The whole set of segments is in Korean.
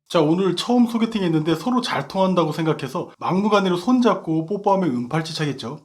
자, 오늘 처음 소개팅 했는데 서로 잘 통한다고 생각해서 막무가내로 손잡고 뽀뽀하면 은팔찌 차겠죠.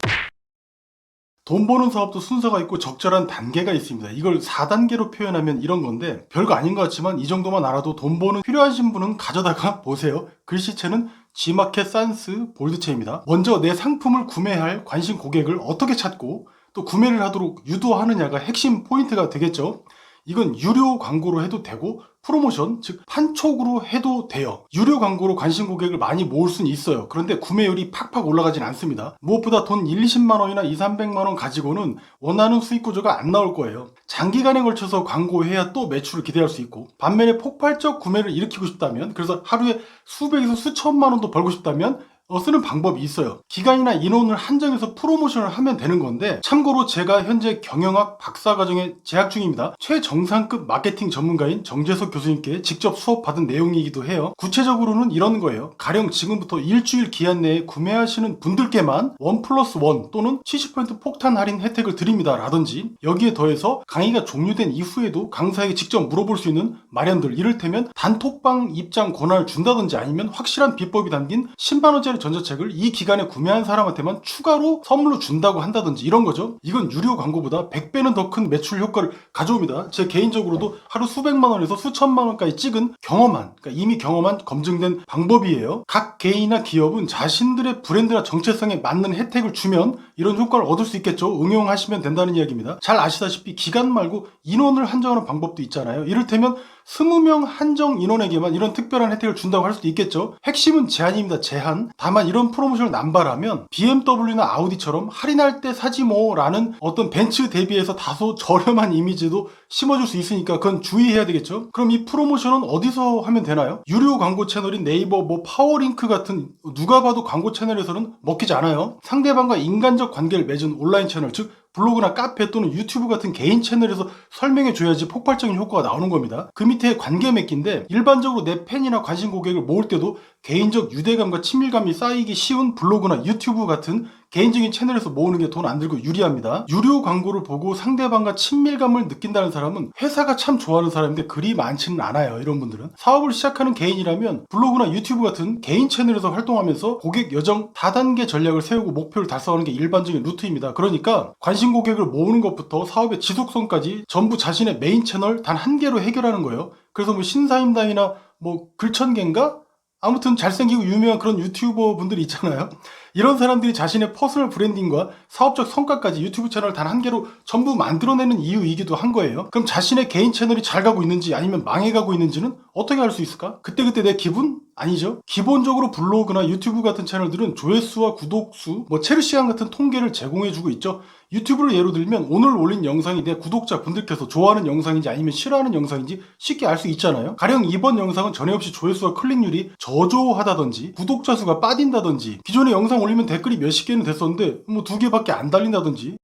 돈 버는 사업도 순서가 있고 적절한 단계가 있습니다. 이걸 4단계로 표현하면 이런 건데 별거 아닌 것 같지만 이 정도만 알아도 돈 버는 필요하신 분은 가져다가 보세요. 글씨체는 G마켓 산스 볼드체입니다. 먼저 내 상품을 구매할 관심 고객을 어떻게 찾고 또 구매를 하도록 유도하느냐가 핵심 포인트가 되겠죠. 이건 유료 광고로 해도 되고 프로모션, 즉 판촉으로 해도 돼요. 유료 광고로 관심 고객을 많이 모을 수는 있어요. 그런데 구매율이 팍팍 올라가진 않습니다. 무엇보다 돈 1, 20만 원이나 2, 300만 원 가지고는 원하는 수익 구조가 안 나올 거예요. 장기간에 걸쳐서 광고해야 또 매출을 기대할 수 있고, 반면에 폭발적 구매를 일으키고 싶다면, 그래서 하루에 수백에서 수천만 원도 벌고 싶다면 쓰는 방법이 있어요. 기간이나 인원을 한정해서 프로모션을 하면 되는 건데, 참고로 제가 현재 경영학 박사과정에 재학 중입니다. 최정상급 마케팅 전문가인 정재석 교수님께 직접 수업받은 내용이기도 해요. 구체적으로는 이런 거예요. 가령 지금부터 일주일 기한 내에 구매하시는 분들께만 1+1 또는 70% 폭탄 할인 혜택을 드립니다 라든지, 여기에 더해서 강의가 종료된 이후에도 강사에게 직접 물어볼 수 있는 마련들, 이를테면 단톡방 입장 권한을 준다든지, 아니면 확실한 비법이 담긴 10만 원짜리 전자책을 이 기간에 구매한 사람한테만 추가로 선물로 준다고 한다든지, 이런 거죠. 이건 유료 광고보다 100배는 더 큰 매출 효과를 가져옵니다. 제 개인적으로도 하루 수백만 원에서 수천만 원까지 찍은 경험한, 그러니까 이미 경험한 검증된 방법이에요. 각 개인이나 기업은 자신들의 브랜드나 정체성에 맞는 혜택을 주면 이런 효과를 얻을 수 있겠죠. 응용하시면 된다는 이야기입니다. 잘 아시다시피 기간 말고 인원을 한정하는 방법도 있잖아요. 이를테면 20명 한정 인원에게만 이런 특별한 혜택을 준다고 할 수도 있겠죠. 핵심은 제한입니다. 제한. 다만 이런 프로모션을 남발하면 BMW나 아우디처럼 할인할 때 사지 뭐 라는 어떤 벤츠 대비해서 다소 저렴한 이미지도 심어줄 수 있으니까 그건 주의해야 되겠죠. 그럼 이 프로모션은 어디서 하면 되나요? 유료 광고 채널인 네이버, 파워링크 같은 누가 봐도 광고 채널에서는 먹히지 않아요. 상대방과 인간적 관계를 맺은 온라인 채널, 즉 블로그나 카페 또는 유튜브 같은 개인 채널에서 설명해 줘야지 폭발적인 효과가 나오는 겁니다. 그 밑에 관계 맺기인데, 일반적으로 내 팬이나 관심 고객을 모을 때도 개인적 유대감과 친밀감이 쌓이기 쉬운 블로그나 유튜브 같은 개인적인 채널에서 모으는 게 돈 안 들고 유리합니다. 유료 광고를 보고 상대방과 친밀감을 느낀다는 사람은 회사가 참 좋아하는 사람인데 그리 많지는 않아요. 이런 분들은 사업을 시작하는 개인이라면 블로그나 유튜브 같은 개인 채널에서 활동하면서 고객 여정 다단계 전략을 세우고 목표를 달성하는 게 일반적인 루트입니다. 그러니까 관심 고객을 모으는 것부터 사업의 지속성까지 전부 자신의 메인 채널 단 한 개로 해결하는 거예요. 그래서 신사임당이나 글천개인가? 아무튼 잘생기고 유명한 그런 유튜버 분들이 있잖아요. 이런 사람들이 자신의 퍼스널 브랜딩과 사업적 성과까지 유튜브 채널 단 한 개로 전부 만들어내는 이유이기도 한 거예요. 그럼 자신의 개인 채널이 잘 가고 있는지 아니면 망해가고 있는지는 어떻게 알 수 있을까? 그때그때 내 기분? 아니죠. 기본적으로 블로그나 유튜브 같은 채널들은 조회수와 구독수, 체르시간 같은 통계를 제공해주고 있죠. 유튜브를 예로 들면 오늘 올린 영상이 내 구독자분들께서 좋아하는 영상인지 아니면 싫어하는 영상인지 쉽게 알 수 있잖아요. 가령 이번 영상은 전에 없이 조회수와 클릭률이 저조하다든지 구독자 수가 빠진다든지, 기존에 영상 올리면 댓글이 몇십 개는 됐었는데 2개밖에 안 달린다든지,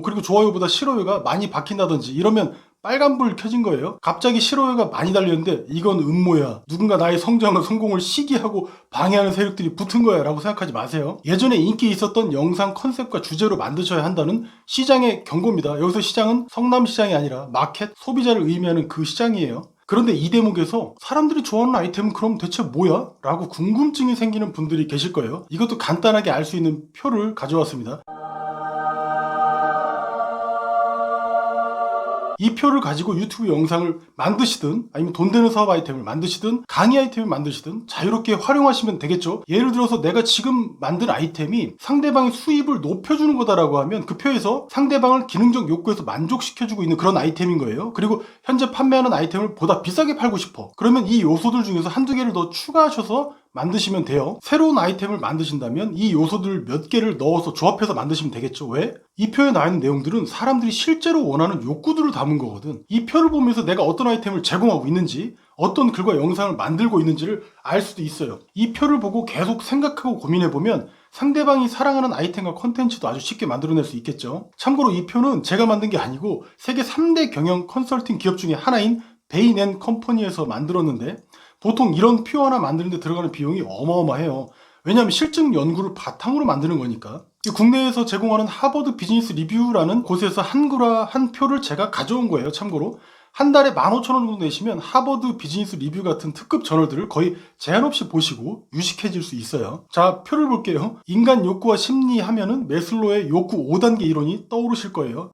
그리고 좋아요보다 싫어요가 많이 박힌다든지, 이러면 빨간불 켜진 거예요. 갑자기 싫어요가 많이 달렸는데 이건 음모야, 누군가 나의 성장과 성공을 시기하고 방해하는 세력들이 붙은 거야 라고 생각하지 마세요. 예전에 인기 있었던 영상 컨셉과 주제로 만드셔야 한다는 시장의 경고입니다. 여기서 시장은 성남시장이 아니라 마켓, 소비자를 의미하는 그 시장이에요. 그런데 이 대목에서 사람들이 좋아하는 아이템은 그럼 대체 뭐야? 라고 궁금증이 생기는 분들이 계실 거예요. 이것도 간단하게 알 수 있는 표를 가져왔습니다. 이 표를 가지고 유튜브 영상을 만드시든 아니면 돈 되는 사업 아이템을 만드시든 강의 아이템을 만드시든 자유롭게 활용하시면 되겠죠. 예를 들어서 내가 지금 만든 아이템이 상대방의 수입을 높여주는 거다라고 하면 그 표에서 상대방을 기능적 욕구에서 만족시켜주고 있는 그런 아이템인 거예요. 그리고 현재 판매하는 아이템을 보다 비싸게 팔고 싶어. 그러면 이 요소들 중에서 한두 개를 더 추가하셔서 만드시면 돼요. 새로운 아이템을 만드신다면 이 요소들 몇 개를 넣어서 조합해서 만드시면 되겠죠. 왜? 이 표에 나와 있는 내용들은 사람들이 실제로 원하는 욕구들을 담은 거거든. 이 표를 보면서 내가 어떤 아이템을 제공하고 있는지, 어떤 글과 영상을 만들고 있는지를 알 수도 있어요. 이 표를 보고 계속 생각하고 고민해보면 상대방이 사랑하는 아이템과 컨텐츠도 아주 쉽게 만들어낼 수 있겠죠. 참고로 이 표는 제가 만든 게 아니고 세계 3대 경영 컨설팅 기업 중에 하나인 베인 앤 컴퍼니에서 만들었는데, 보통 이런 표 하나 만드는데 들어가는 비용이 어마어마해요. 왜냐하면 실증 연구를 바탕으로 만드는 거니까. 국내에서 제공하는 하버드 비즈니스 리뷰라는 곳에서 한 표를 제가 가져온 거예요. 참고로 한 달에 15,000원 정도 내시면 하버드 비즈니스 리뷰 같은 특급 저널들을 거의 제한 없이 보시고 유식해질 수 있어요. 자, 표를 볼게요. 인간 욕구와 심리 하면은 매슬로의 욕구 5단계 이론이 떠오르실 거예요.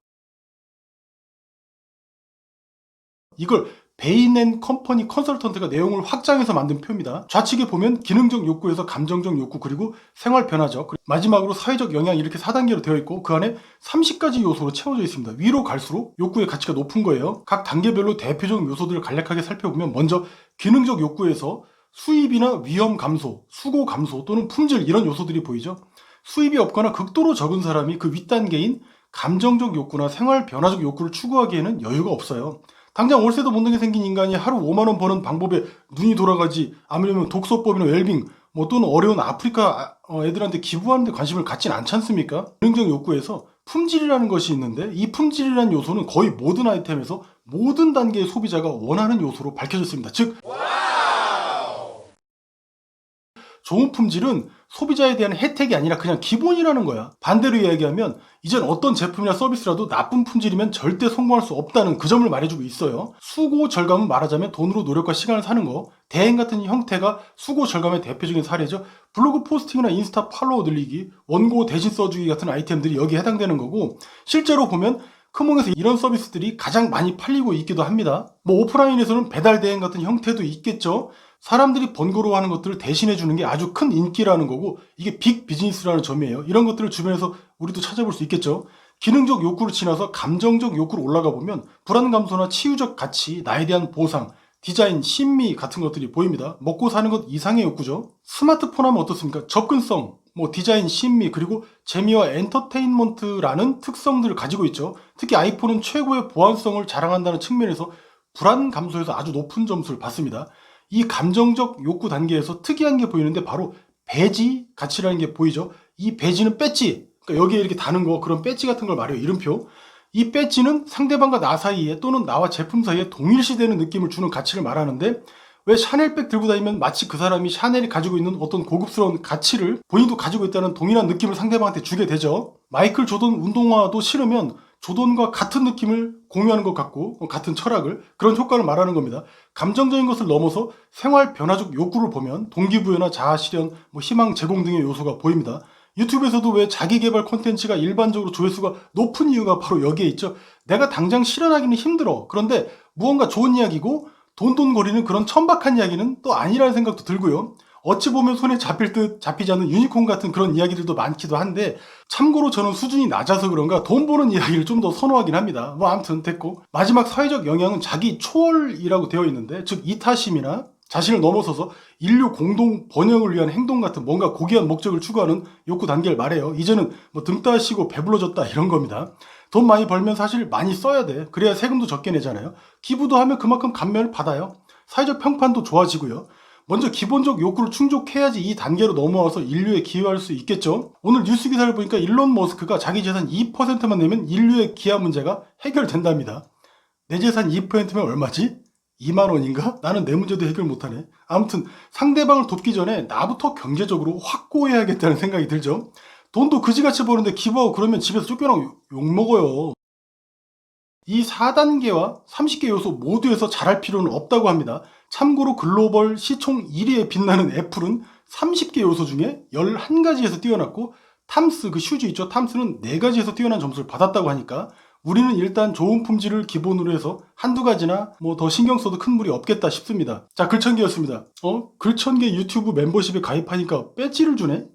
이걸 베인 & 컴퍼니 컨설턴트가 내용을 확장해서 만든 표입니다. 좌측에 보면 기능적 욕구에서 감정적 욕구, 그리고 생활 변화적, 마지막으로 사회적 영향, 이렇게 4단계로 되어 있고 그 안에 30가지 요소로 채워져 있습니다. 위로 갈수록 욕구의 가치가 높은 거예요. 각 단계별로 대표적 요소들을 간략하게 살펴보면, 먼저 기능적 욕구에서 수입이나 위험 감소, 수고 감소 또는 품질, 이런 요소들이 보이죠. 수입이 없거나 극도로 적은 사람이 그 윗단계인 감정적 욕구나 생활 변화적 욕구를 추구하기에는 여유가 없어요. 당장 월세도 못 내게 생긴 인간이 하루 5만원 버는 방법에 눈이 돌아가지, 아니면 독서법이나 웰빙, 또는 어려운 아프리카 애들한테 기부하는 데 관심을 갖진 않지 않습니까? 기능적 욕구에서 품질이라는 것이 있는데, 이 품질이라는 요소는 거의 모든 아이템에서 모든 단계의 소비자가 원하는 요소로 밝혀졌습니다. 즉, 좋은 품질은 소비자에 대한 혜택이 아니라 그냥 기본이라는 거야. 반대로 이야기하면 이젠 어떤 제품이나 서비스라도 나쁜 품질이면 절대 성공할 수 없다는 그 점을 말해주고 있어요. 수고 절감은 말하자면 돈으로 노력과 시간을 사는 거, 대행 같은 형태가 수고 절감의 대표적인 사례죠. 블로그 포스팅이나 인스타 팔로워 늘리기, 원고 대신 써주기 같은 아이템들이 여기에 해당되는 거고, 실제로 보면 크몽에서 이런 서비스들이 가장 많이 팔리고 있기도 합니다. 오프라인에서는 배달 대행 같은 형태도 있겠죠. 사람들이 번거로워하는 것들을 대신해 주는 게 아주 큰 인기라는 거고, 이게 빅 비즈니스라는 점이에요. 이런 것들을 주변에서 우리도 찾아볼 수 있겠죠. 기능적 욕구를 지나서 감정적 욕구로 올라가 보면 불안 감소나 치유적 가치, 나에 대한 보상, 디자인, 신미 같은 것들이 보입니다. 먹고 사는 것 이상의 욕구죠. 스마트폰 하면 어떻습니까? 접근성, 디자인, 신미, 그리고 재미와 엔터테인먼트라는 특성들을 가지고 있죠. 특히 아이폰은 최고의 보안성을 자랑한다는 측면에서 불안 감소에서 아주 높은 점수를 받습니다. 이 감정적 욕구 단계에서 특이한 게 보이는데 바로 배지 가치라는 게 보이죠. 이 배지는 배지, 그러니까 여기에 이렇게 다는 거, 그런 배지 같은 걸 말해요. 이름표. 이 배지는 상대방과 나 사이에 또는 나와 제품 사이에 동일시되는 느낌을 주는 가치를 말하는데, 왜 샤넬백 들고 다니면 마치 그 사람이 샤넬이 가지고 있는 어떤 고급스러운 가치를 본인도 가지고 있다는 동일한 느낌을 상대방한테 주게 되죠. 마이클 조던 운동화도 신으면 조던과 같은 느낌을 공유하는 것 같고, 같은 철학을, 그런 효과를 말하는 겁니다. 감정적인 것을 넘어서 생활 변화적 욕구를 보면 동기부여나 자아 실현, 희망 제공 등의 요소가 보입니다. 유튜브에서도 왜 자기개발 콘텐츠가 일반적으로 조회수가 높은 이유가 바로 여기에 있죠. 내가 당장 실현하기는 힘들어. 그런데 무언가 좋은 이야기고 돈돈거리는 그런 천박한 이야기는 또 아니라는 생각도 들고요. 어찌 보면 손에 잡힐 듯 잡히지 않는 유니콘 같은 그런 이야기들도 많기도 한데, 참고로 저는 수준이 낮아서 그런가 돈 버는 이야기를 좀 더 선호하긴 합니다. 아무튼 됐고, 마지막 사회적 영향은 자기 초월이라고 되어 있는데, 즉 이타심이나 자신을 넘어서서 인류 공동 번영을 위한 행동 같은 뭔가 고귀한 목적을 추구하는 욕구 단계를 말해요. 이제는 등 따시고 배불러졌다 이런 겁니다. 돈 많이 벌면 사실 많이 써야 돼. 그래야 세금도 적게 내잖아요. 기부도 하면 그만큼 감면을 받아요. 사회적 평판도 좋아지고요. 먼저 기본적 욕구를 충족해야지 이 단계로 넘어와서 인류에 기여할 수 있겠죠. 오늘 뉴스 기사를 보니까 일론 머스크가 자기 재산 2%만 내면 인류의 기아 문제가 해결된답니다. 내 재산 2%면 얼마지? 2만 원인가? 나는 내 문제도 해결 못하네. 아무튼 상대방을 돕기 전에 나부터 경제적으로 확고해야겠다는 생각이 들죠. 돈도 그지같이 버는데 기부하고 그러면 집에서 쫓겨나고 욕먹어요. 이 4단계와 30개 요소 모두에서 잘할 필요는 없다고 합니다. 참고로 글로벌 시총 1위에 빛나는 애플은 30개 요소 중에 11가지에서 뛰어났고, 탐스, 그 슈즈 있죠? 탐스는 4가지에서 뛰어난 점수를 받았다고 하니까 우리는 일단 좋은 품질을 기본으로 해서 한두 가지나 더 신경 써도 큰 무리 없겠다 싶습니다. 자, 글천기였습니다. 글천기 유튜브 멤버십에 가입하니까 배지를 주네?